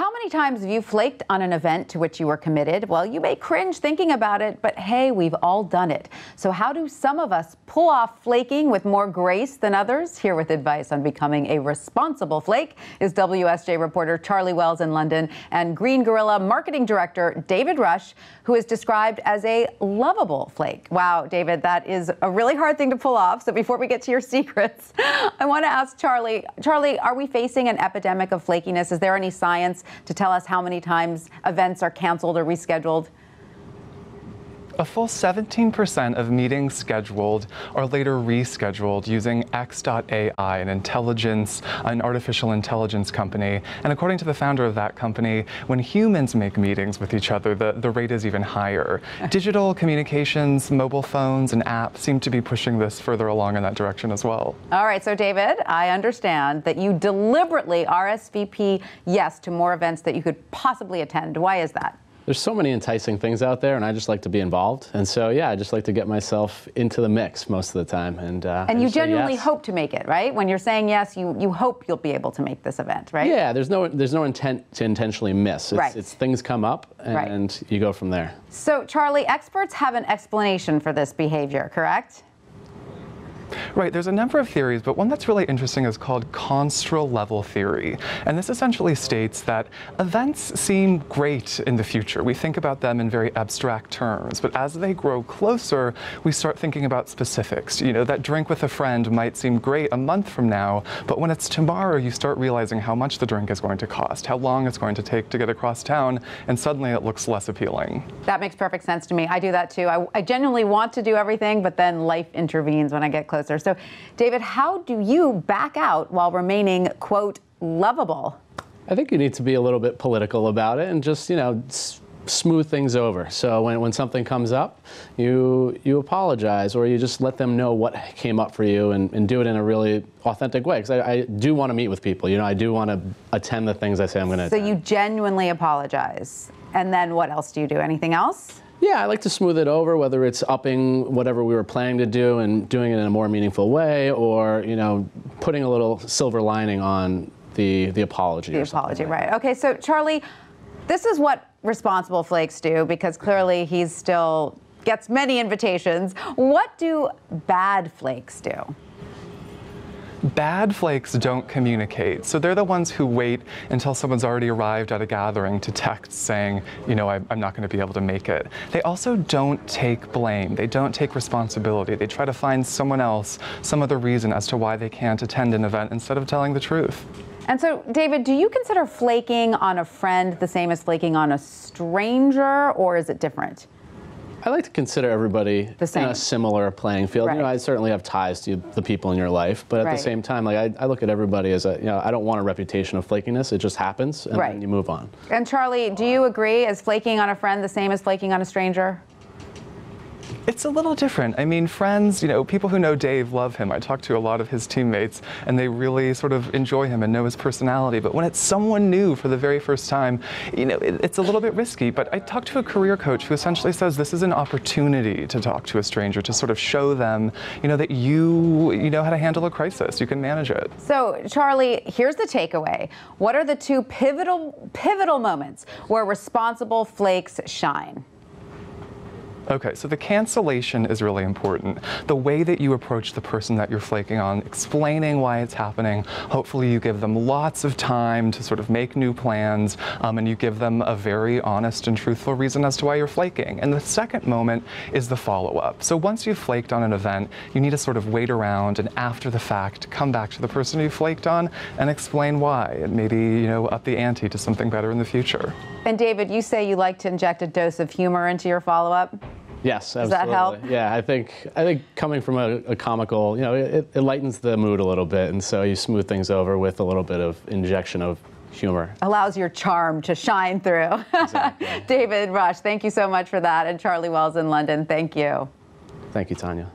How many times have you flaked on an event to which you were committed? Well, you may cringe thinking about it, but hey, we've all done it. So how do some of us pull off flaking with more grace than others? Here with advice on becoming a responsible flake is WSJ reporter Charlie Wells in London and Green Gorilla marketing director David Rush, who is described as a lovable flake. Wow, David, that is a really hard thing to pull off. So before we get to your secrets, I want to ask Charlie, are we facing an epidemic of flakiness? Is there any science to tell us how many times events are canceled or rescheduled? A full 17% of meetings scheduled are later rescheduled using X.AI, an artificial intelligence company. And according to the founder of that company, when humans make meetings with each other, the rate is even higher. Digital communications, mobile phones, and apps seem to be pushing this further along in that direction as well. All right, so David, I understand that you deliberately RSVP yes to more events that you could possibly attend. Why is that? There's so many enticing things out there, and I just like to be involved. And so, yeah, I just like to get myself into the mix most of the time. And you genuinely hope to make it, right? When you're saying yes, you hope you'll be able to make this event, right? Yeah, there's no intent to intentionally miss. It's things come up, and you go from there. So, Charlie, experts have an explanation for this behavior, correct? Right, there's a number of theories, but one that's really interesting is called construal level theory. And this essentially states that events seem great in the future. We think about them in very abstract terms, but as they grow closer, we start thinking about specifics. You know, that drink with a friend might seem great a month from now, but when it's tomorrow, you start realizing how much the drink is going to cost, how long it's going to take to get across town, and suddenly it looks less appealing. That makes perfect sense to me. I do that too. I genuinely want to do everything, but then life intervenes when I get closer. So, David, how do you back out while remaining, quote, lovable? I think you need to be a little bit political about it and just, smooth things over. So when something comes up, you apologize, or you just let them know what came up for you and do it in a really authentic way. Because I do want to meet with people. I do want to attend the things I say I'm going to attend. So you genuinely apologize. And then what else do you do? Anything else? Yeah, I like to smooth it over, whether it's upping whatever we were planning to do and doing it in a more meaningful way, or, putting a little silver lining on the apology. The apology, right. Okay, so Charlie, this is what responsible flakes do, because clearly he still gets many invitations. What do bad flakes do? Bad flakes don't communicate, so they're the ones who wait until someone's already arrived at a gathering to text saying, I'm not going to be able to make it. They also don't take blame. They don't take responsibility. They try to find someone else, some other reason as to why they can't attend an event instead of telling the truth. And so, David, do you consider flaking on a friend the same as flaking on a stranger, or is it different? I like to consider everybody in a similar playing field. Right. I certainly have ties to the people in your life, but at the same time, I look at everybody as I don't want a reputation of flakiness. It just happens, and then you move on. And Charlie, do you agree? Is flaking on a friend the same as flaking on a stranger? It's a little different. I mean, friends, people who know Dave love him. I talk to a lot of his teammates, and they really sort of enjoy him and know his personality. But when it's someone new for the very first time, it's a little bit risky. But I talked to a career coach who essentially says this is an opportunity to talk to a stranger, to sort of show them, that you know how to handle a crisis. You can manage it. So, Charlie, here's the takeaway. What are the two pivotal moments where responsible flakes shine? Okay, so the cancellation is really important. The way that you approach the person that you're flaking on, explaining why it's happening. Hopefully you give them lots of time to sort of make new plans, and you give them a very honest and truthful reason as to why you're flaking. And the second moment is the follow-up. So once you've flaked on an event, you need to sort of wait around and after the fact, come back to the person you flaked on and explain why, and maybe, up the ante to something better in the future. And David, you say you like to inject a dose of humor into your follow-up? Yes, absolutely. Does that help? Yeah, I think coming from a comical, it lightens the mood a little bit, and so you smooth things over with a little bit of injection of humor. Allows your charm to shine through. Exactly. David Rush, thank you so much for that. And Charlie Wells in London, thank you. Thank you, Tanya.